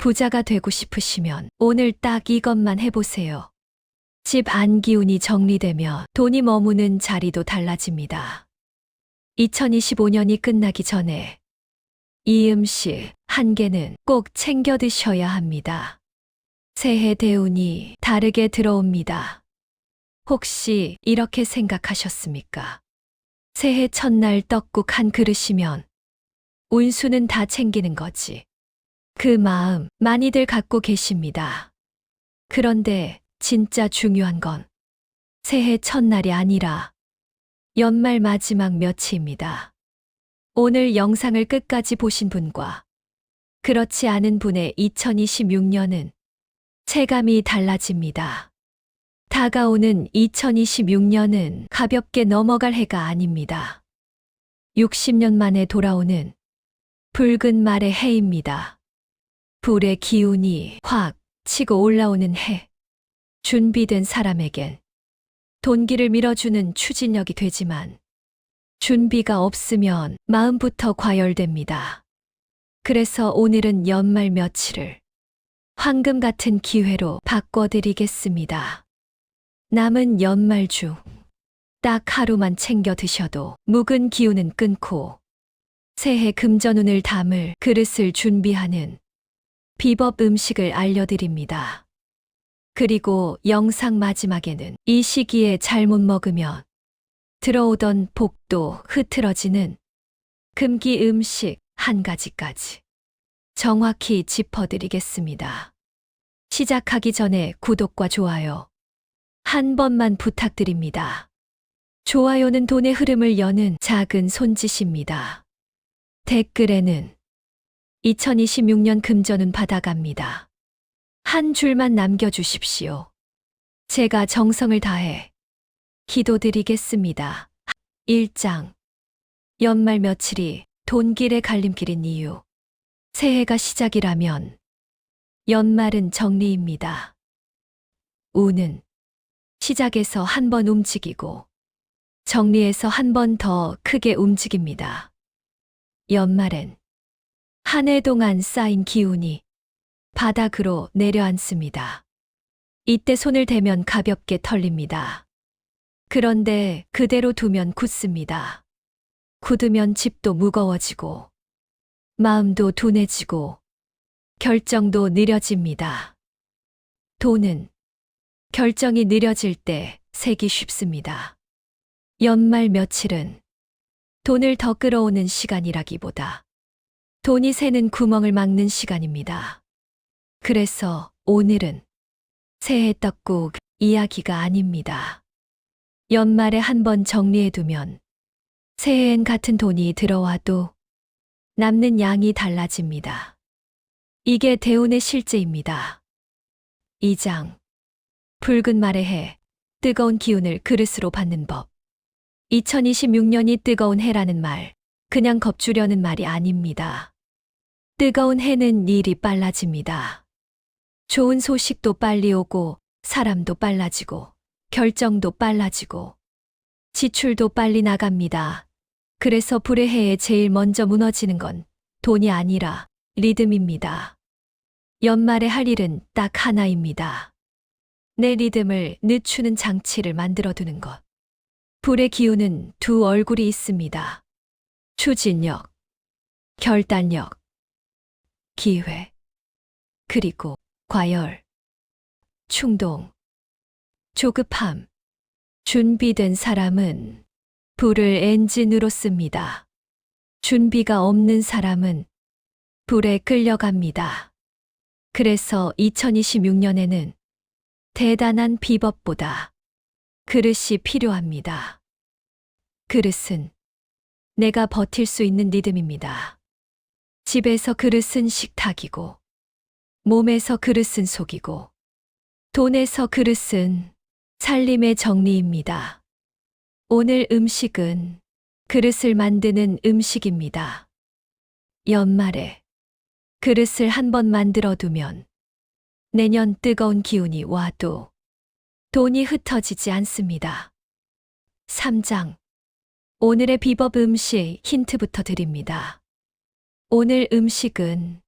부자가 되고 싶으시면 오늘 딱 이것만 해보세요. 집 안 기운이 정리되면 돈이 머무는 자리도 달라집니다. 2025년이 끝나기 전에 이 음식 한 개는 꼭 챙겨 드셔야 합니다. 새해 대운이 다르게 들어옵니다. 혹시 이렇게 생각하셨습니까? 새해 첫날 떡국 한 그릇이면 운수는 다 챙기는 거지. 그 마음 많이들 갖고 계십니다. 그런데 진짜 중요한 건 새해 첫날이 아니라 연말 마지막 며칠입니다. 오늘 영상을 끝까지 보신 분과 그렇지 않은 분의 2026년은 체감이 달라집니다. 다가오는 2026년은 가볍게 넘어갈 해가 아닙니다. 60년 만에 돌아오는 붉은 말의 해입니다. 불의 기운이 확 치고 올라오는 해. 준비된 사람에겐 돈기를 밀어주는 추진력이 되지만 준비가 없으면 마음부터 과열됩니다. 그래서 오늘은 연말 며칠을 황금 같은 기회로 바꿔드리겠습니다. 남은 연말 중 딱 하루만 챙겨 드셔도 묵은 기운은 끊고 새해 금전운을 담을 그릇을 준비하는 비법 음식을 알려드립니다. 그리고 영상 마지막에는 이 시기에 잘못 먹으면 들어오던 복도 흐트러지는 금기 음식 한 가지까지 정확히 짚어드리겠습니다. 시작하기 전에 구독과 좋아요 한 번만 부탁드립니다. 좋아요는 돈의 흐름을 여는 작은 손짓입니다. 댓글에는 2026년 금전운 받아갑니다. 한 줄만 남겨주십시오. 제가 정성을 다해 기도드리겠습니다. 1장. 연말 며칠이 돈길의 갈림길인 이유. 새해가 시작이라면 연말은 정리입니다. 운은 시작에서 한 번 움직이고 정리해서 한 번 더 크게 움직입니다. 연말엔 한 해 동안 쌓인 기운이 바닥으로 내려앉습니다. 이때 손을 대면 가볍게 털립니다. 그런데 그대로 두면 굳습니다. 굳으면 집도 무거워지고 마음도 둔해지고 결정도 느려집니다. 돈은 결정이 느려질 때 새기 쉽습니다. 연말 며칠은 돈을 더 끌어오는 시간이라기보다 돈이 새는 구멍을 막는 시간입니다. 그래서 오늘은 새해 떡국 이야기가 아닙니다. 연말에 한번 정리해두면 새해엔 같은 돈이 들어와도 남는 양이 달라집니다. 이게 대운의 실제입니다. 2장. 붉은 말의 해, 뜨거운 기운을 그릇으로 받는 법. 2026년이 뜨거운 해라는 말, 그냥 겁주려는 말이 아닙니다. 뜨거운 해는 일이 빨라집니다. 좋은 소식도 빨리 오고, 사람도 빨라지고, 결정도 빨라지고, 지출도 빨리 나갑니다. 그래서 불의 해에 제일 먼저 무너지는 건 돈이 아니라 리듬입니다. 연말에 할 일은 딱 하나입니다. 내 리듬을 늦추는 장치를 만들어두는 것. 불의 기운은 두 얼굴이 있습니다. 추진력, 결단력, 기회, 그리고 과열, 충동, 조급함. 준비된 사람은 불을 엔진으로 씁니다. 준비가 없는 사람은 불에 끌려갑니다. 그래서 2026년에는 대단한 비법보다 그릇이 필요합니다. 그릇은 내가 버틸 수 있는 리듬입니다. 집에서 그릇은 식탁이고, 몸에서 그릇은 속이고, 돈에서 그릇은 살림의 정리입니다. 오늘 음식은 그릇을 만드는 음식입니다. 연말에 그릇을 한번 만들어 두면 내년 뜨거운 기운이 와도 돈이 흩어지지 않습니다. 3장. 오늘의 비법 음식 힌트부터 드립니다. 오늘 음식은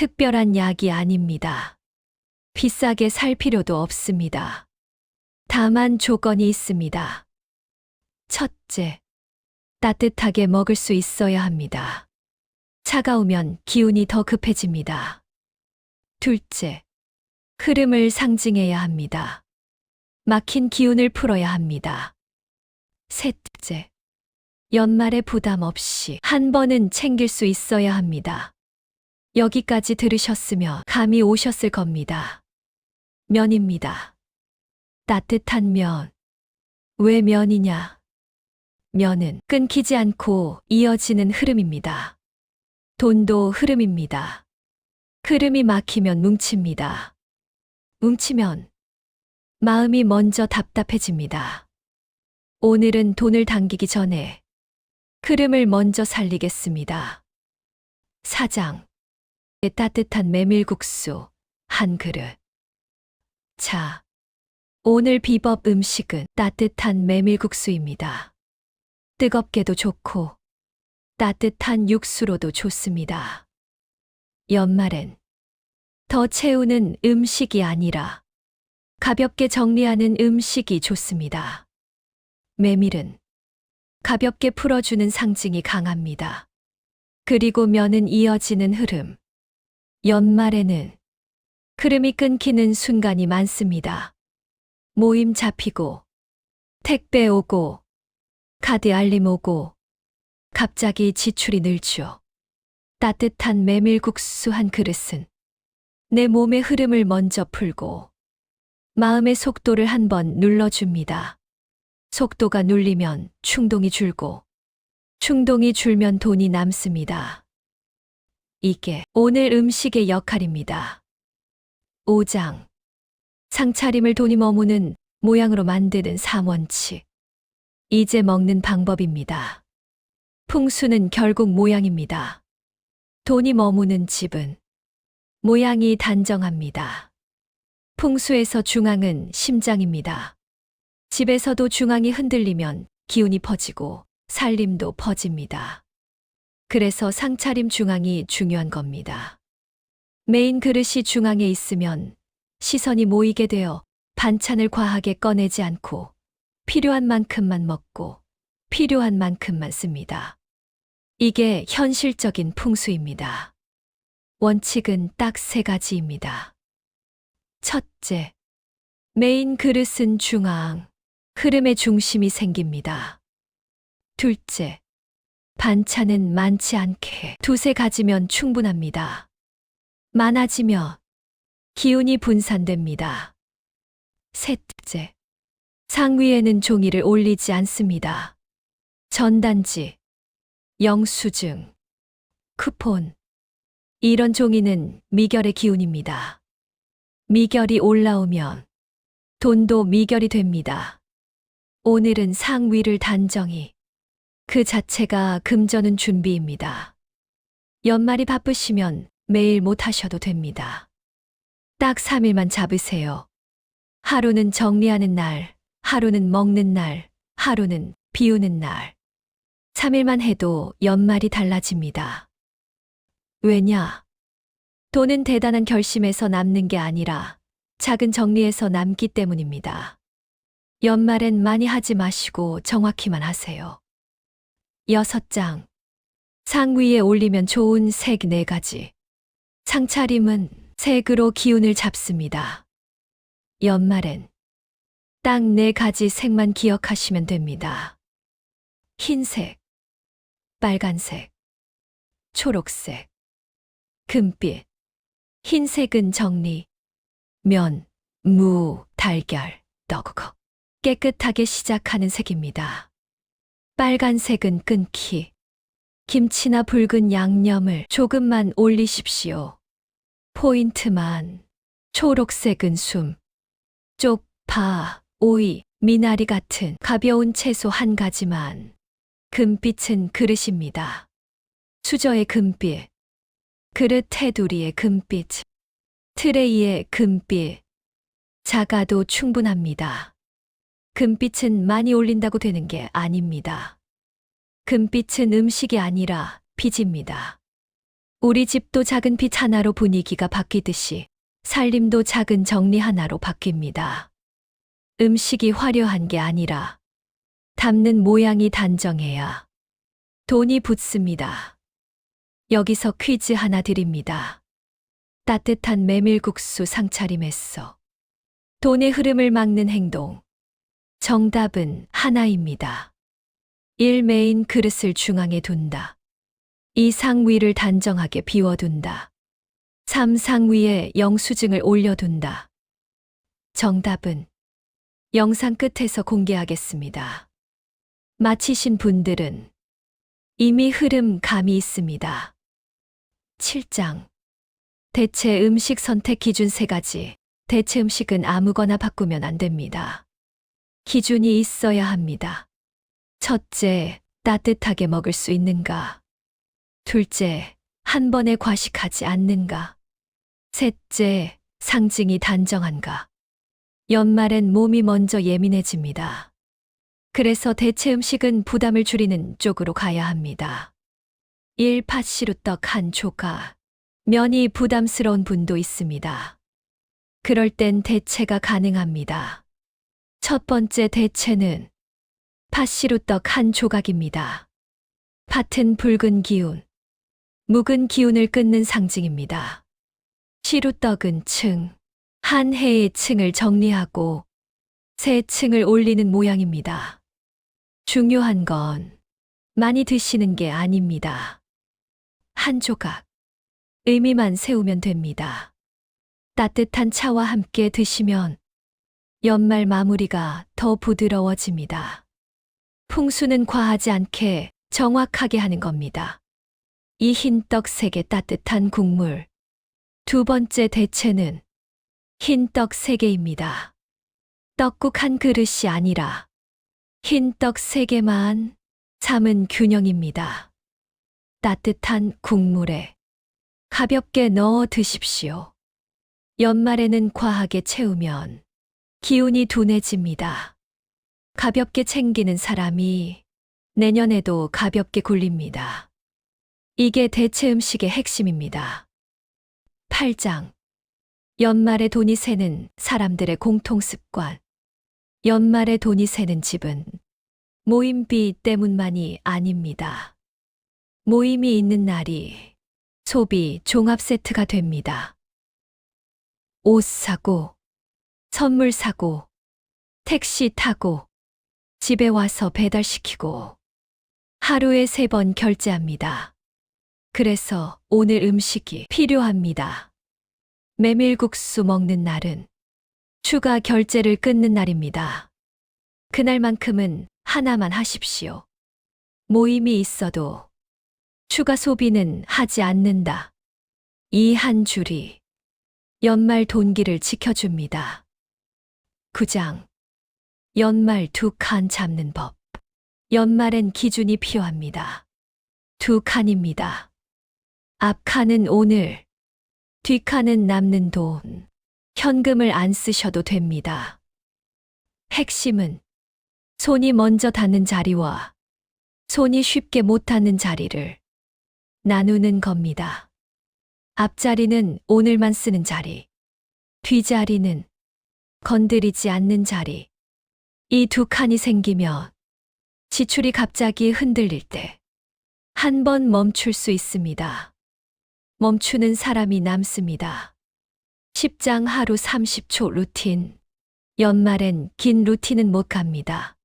특별한 약이 아닙니다. 비싸게 살 필요도 없습니다. 다만 조건이 있습니다. 첫째, 따뜻하게 먹을 수 있어야 합니다. 차가우면 기운이 더 급해집니다. 둘째, 흐름을 상징해야 합니다. 막힌 기운을 풀어야 합니다. 셋째, 연말에 부담 없이 한 번은 챙길 수 있어야 합니다. 여기까지 들으셨으며 감이 오셨을 겁니다. 면입니다. 따뜻한 면. 왜 면이냐? 면은 끊기지 않고 이어지는 흐름입니다. 돈도 흐름입니다. 흐름이 막히면 뭉칩니다. 뭉치면 마음이 먼저 답답해집니다. 오늘은 돈을 당기기 전에 흐름을 먼저 살리겠습니다. 사장, 따뜻한 메밀국수 한 그릇. 자, 오늘 비법 음식은 따뜻한 메밀국수입니다. 뜨겁게도 좋고 따뜻한 육수로도 좋습니다. 연말엔 더 채우는 음식이 아니라 가볍게 정리하는 음식이 좋습니다. 메밀은 가볍게 풀어주는 상징이 강합니다. 그리고 면은 이어지는 흐름. 연말에는 흐름이 끊기는 순간이 많습니다. 모임 잡히고, 택배 오고, 카드 알림 오고, 갑자기 지출이 늘죠. 따뜻한 메밀국수 한 그릇은 내 몸의 흐름을 먼저 풀고 마음의 속도를 한번 눌러줍니다. 속도가 눌리면 충동이 줄고 충동이 줄면 돈이 남습니다. 이게 오늘 음식의 역할입니다. 5장. 상차림을 돈이 머무는 모양으로 만드는 3원칙. 이제 먹는 방법입니다. 풍수는 결국 모양입니다. 돈이 머무는 집은 모양이 단정합니다. 풍수에서 중앙은 심장입니다. 집에서도 중앙이 흔들리면 기운이 퍼지고 살림도 퍼집니다. 그래서 상차림 중앙이 중요한 겁니다. 메인 그릇이 중앙에 있으면 시선이 모이게 되어 반찬을 과하게 꺼내지 않고 필요한 만큼만 먹고 필요한 만큼만 씁니다. 이게 현실적인 풍수입니다. 원칙은 딱 3가지입니다. 첫째, 메인 그릇은 중앙, 흐름의 중심이 생깁니다. 둘째, 반찬은 많지 않게 2~3가지면 충분합니다. 많아지면 기운이 분산됩니다. 셋째, 상위에는 종이를 올리지 않습니다. 전단지, 영수증, 쿠폰. 이런 종이는 미결의 기운입니다. 미결이 올라오면 돈도 미결이 됩니다. 오늘은 상위를 단정히. 그 자체가 금저는 준비입니다. 연말이 바쁘시면 매일 못 하셔도 됩니다. 딱 3일만 잡으세요. 하루는 정리하는 날, 하루는 먹는 날, 하루는 비우는 날. 3일만 해도 연말이 달라집니다. 왜냐? 돈은 대단한 결심에서 남는 게 아니라 작은 정리에서 남기 때문입니다. 연말엔 많이 하지 마시고 정확히만 하세요. 6장. 상 위에 올리면 좋은 색 4가지. 상차림은 색으로 기운을 잡습니다. 연말엔 딱 4가지 색만 기억하시면 됩니다. 흰색, 빨간색, 초록색, 금빛. 흰색은 정리, 면, 무, 달걀, 떡. 깨끗하게 시작하는 색입니다. 빨간색은 끊기, 김치나 붉은 양념을 조금만 올리십시오. 포인트만. 초록색은 숨, 쪽파, 오이, 미나리 같은 가벼운 채소 1가지만. 금빛은 그릇입니다. 수저의 금빛, 그릇 테두리의 금빛, 트레이의 금빛. 작아도 충분합니다. 금빛은 많이 올린다고 되는 게 아닙니다. 금빛은 음식이 아니라 빚입니다. 우리 집도 작은 빚 하나로 분위기가 바뀌듯이 살림도 작은 정리 하나로 바뀝니다. 음식이 화려한 게 아니라 담는 모양이 단정해야 돈이 붙습니다. 여기서 퀴즈 하나 드립니다. 따뜻한 메밀국수 상차림에서 돈의 흐름을 막는 행동. 정답은 하나입니다. 1. 메인 그릇을 중앙에 둔다. 2. 상위를 단정하게 비워둔다. 3. 상위에 영수증을 올려둔다. 정답은 영상 끝에서 공개하겠습니다. 맞히신 분들은 이미 흐름 감이 있습니다. 7장. 대체 음식 선택 기준 3가지. 대체 음식은 아무거나 바꾸면 안 됩니다. 기준이 있어야 합니다. 첫째, 따뜻하게 먹을 수 있는가? 둘째, 한 번에 과식하지 않는가? 셋째, 상징이 단정한가? 연말엔 몸이 먼저 예민해집니다. 그래서 대체 음식은 부담을 줄이는 쪽으로 가야 합니다. 1. 팥시루떡 한 조각. 면이 부담스러운 분도 있습니다. 그럴 땐 대체가 가능합니다. 첫 번째 대체는 팥시루떡 한 조각입니다. 팥은 붉은 기운, 묵은 기운을 끊는 상징입니다. 시루떡은 층, 한 해의 층을 정리하고 새 층을 올리는 모양입니다. 중요한 건 많이 드시는 게 아닙니다. 한 조각, 의미만 세우면 됩니다. 따뜻한 차와 함께 드시면 연말 마무리가 더 부드러워집니다. 풍수는 과하지 않게 정확하게 하는 겁니다. 이 흰떡 3개 따뜻한 국물. 두 번째 대체는 흰떡 3개입니다. 떡국 한 그릇이 아니라 흰떡 3개만 삶은 균형입니다. 따뜻한 국물에 가볍게 넣어 드십시오. 연말에는 과하게 채우면 기운이 둔해집니다. 가볍게 챙기는 사람이 내년에도 가볍게 굴립니다. 이게 대체 음식의 핵심입니다. 8장. 연말에 돈이 새는 사람들의 공통습관. 연말에 돈이 새는 집은 모임비 때문만이 아닙니다. 모임이 있는 날이 소비 종합 세트가 됩니다. 옷 사고, 선물 사고, 택시 타고, 집에 와서 배달시키고, 하루에 3번 결제합니다. 그래서 오늘 음식이 필요합니다. 메밀국수 먹는 날은 추가 결제를 끊는 날입니다. 그날만큼은 하나만 하십시오. 모임이 있어도 추가 소비는 하지 않는다. 이 한 줄이 연말 돈기를 지켜줍니다. 9장. 연말 2칸 잡는 법. 연말엔 기준이 필요합니다. 2칸입니다. 앞칸은 오늘, 뒷칸은 남는 돈. 현금을 안 쓰셔도 됩니다. 핵심은 손이 먼저 닿는 자리와 손이 쉽게 못 닿는 자리를 나누는 겁니다. 앞자리는 오늘만 쓰는 자리, 뒷자리는 건드리지 않는 자리. 이 2칸이 생기면 지출이 갑자기 흔들릴 때 한 번 멈출 수 있습니다. 멈추는 사람이 남습니다. 10장 하루 30초 루틴. 연말엔 긴 루틴은 못 갑니다.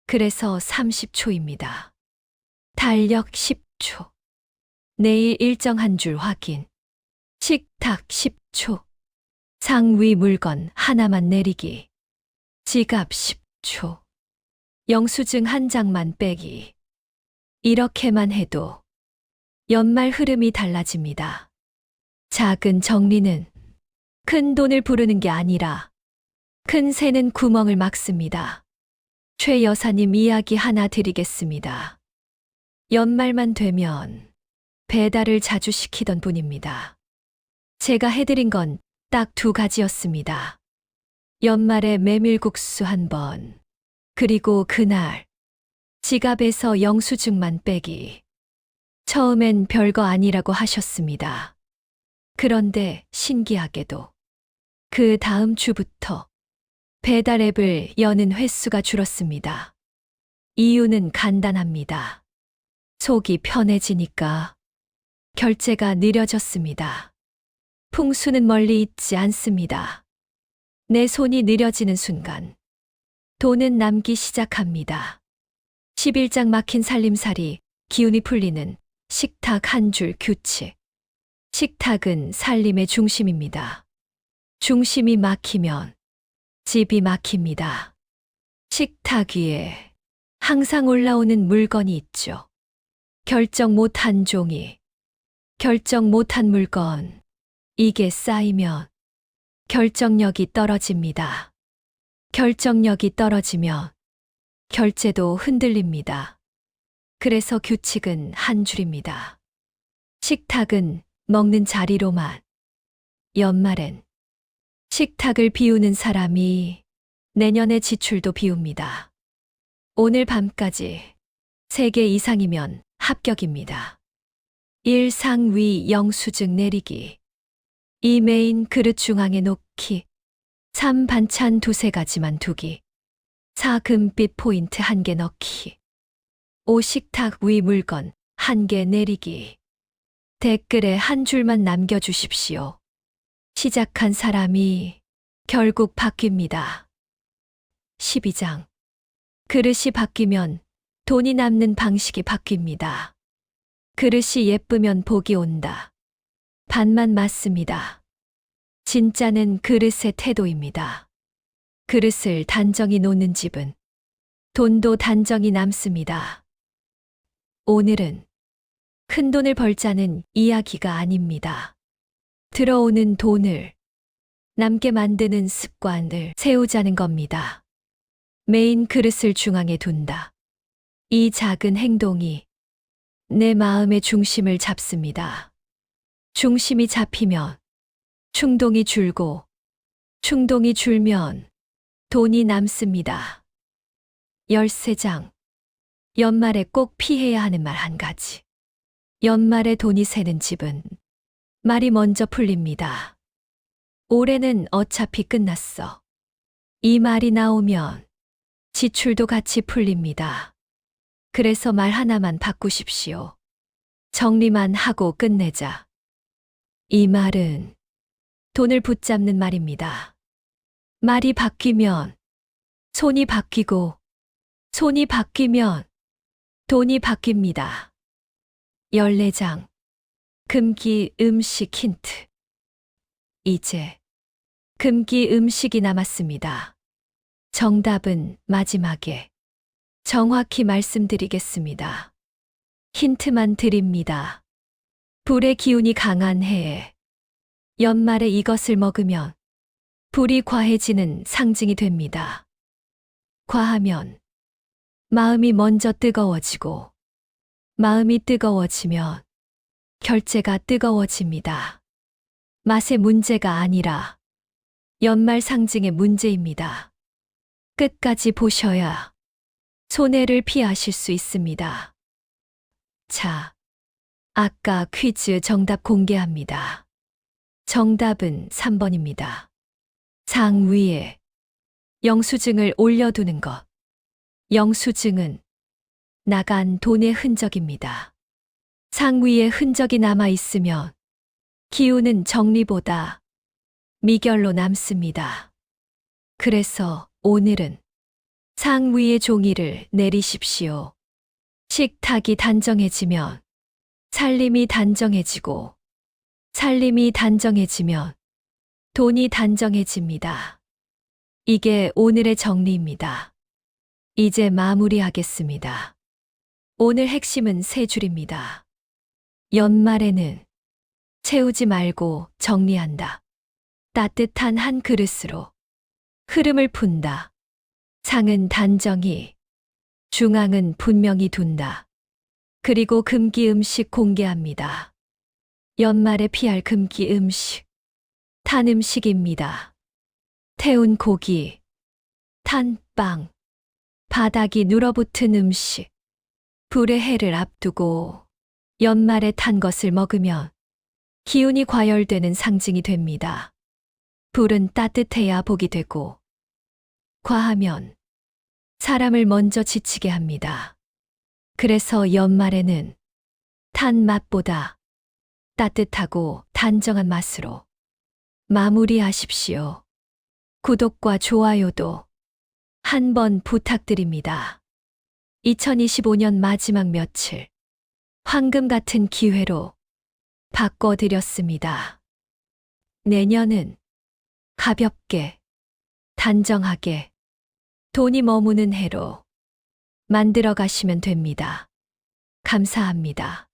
그래서 30초입니다. 달력 10초. 내일 일정 한 줄 확인. 식탁 10초. 상위 물건 하나만 내리기. 지갑 10초. 영수증 한 장만 빼기. 이렇게만 해도 연말 흐름이 달라집니다. 작은 정리는 큰 돈을 부르는 게 아니라 큰 새는 구멍을 막습니다. 최 여사님 이야기 하나 드리겠습니다. 연말만 되면 배달을 자주 시키던 분입니다. 제가 해드린 건 딱 2가지였습니다. 연말에 메밀국수 1번, 그리고 그날 지갑에서 영수증만 빼기. 처음엔 별거 아니라고 하셨습니다. 그런데 신기하게도 그 다음 주부터 배달 앱을 여는 횟수가 줄었습니다. 이유는 간단합니다. 속이 편해지니까 결제가 느려졌습니다. 풍수는 멀리 있지 않습니다. 내 손이 느려지는 순간 돈은 남기 시작합니다. 11장 막힌 살림살이, 기운이 풀리는 식탁 한 줄 규칙. 식탁은 살림의 중심입니다. 중심이 막히면 집이 막힙니다. 식탁 위에 항상 올라오는 물건이 있죠. 결정 못한 종이, 결정 못한 물건. 이게 쌓이면 결정력이 떨어집니다. 결정력이 떨어지면 결제도 흔들립니다. 그래서 규칙은 한 줄입니다. 식탁은 먹는 자리로만. 연말엔 식탁을 비우는 사람이 내년의 지출도 비웁니다. 오늘 밤까지 3개 이상이면 합격입니다. 1 상위 영수증 내리기. 2 메인 그릇 중앙에 놓기. 3 반찬 2-3가지만 두기. 4 금빛 포인트 1개 넣기. 5 식탁 위 물건 1개 내리기. 댓글에 한 줄만 남겨주십시오. 시작한 사람이 결국 바뀝니다. 12장. 그릇이 바뀌면 돈이 남는 방식이 바뀝니다. 그릇이 예쁘면 복이 온다. 반만 맞습니다. 진짜는 그릇의 태도입니다. 그릇을 단정히 놓는 집은 돈도 단정히 남습니다. 오늘은 큰 돈을 벌자는 이야기가 아닙니다. 들어오는 돈을 남게 만드는 습관을 세우자는 겁니다. 메인 그릇을 중앙에 둔다. 이 작은 행동이 내 마음의 중심을 잡습니다. 중심이 잡히면 충동이 줄고, 충동이 줄면 돈이 남습니다. 13장. 연말에 꼭 피해야 하는 말 1가지. 연말에 돈이 새는 집은 말이 먼저 풀립니다. 올해는 어차피 끝났어. 이 말이 나오면 지출도 같이 풀립니다. 그래서 말 하나만 바꾸십시오. 정리만 하고 끝내자. 이 말은 돈을 붙잡는 말입니다. 말이 바뀌면 손이 바뀌고, 손이 바뀌면 돈이 바뀝니다. 14장. 금기 음식 힌트. 이제 금기 음식이 남았습니다. 정답은 마지막에 정확히 말씀드리겠습니다. 힌트만 드립니다. 불의 기운이 강한 해에 연말에 이것을 먹으면 불이 과해지는 상징이 됩니다. 과하면 마음이 먼저 뜨거워지고, 마음이 뜨거워지면 결제가 뜨거워집니다. 맛의 문제가 아니라 연말 상징의 문제입니다. 끝까지 보셔야 손해를 피하실 수 있습니다. 자, 아까 퀴즈 정답 공개합니다. 정답은 3번입니다. 상 위에 영수증을 올려두는 것. 영수증은 나간 돈의 흔적입니다. 상 위에 흔적이 남아 있으면 기운은 정리보다 미결로 남습니다. 그래서 오늘은 상 위의 종이를 내리십시오. 식탁이 단정해지면 살림이 단정해지고, 살림이 단정해지면 돈이 단정해집니다. 이게 오늘의 정리입니다. 이제 마무리하겠습니다. 오늘 핵심은 3줄입니다. 연말에는 채우지 말고 정리한다. 따뜻한 한 그릇으로 흐름을 푼다. 상은 단정히, 중앙은 분명히 둔다. 그리고 금기 음식 공개합니다. 연말에 피할 금기 음식. 탄 음식입니다. 태운 고기, 탄 빵, 바닥이 눌어붙은 음식. 불의 해를 앞두고 연말에 탄 것을 먹으면 기운이 과열되는 상징이 됩니다. 불은 따뜻해야 복이 되고, 과하면 사람을 먼저 지치게 합니다. 그래서 연말에는 탄 맛보다 따뜻하고 단정한 맛으로 마무리하십시오. 구독과 좋아요도 한번 부탁드립니다. 2025년 마지막 며칠, 황금 같은 기회로 바꿔드렸습니다. 내년은 가볍게, 단정하게, 돈이 머무는 해로 만들어 가시면 됩니다. 감사합니다.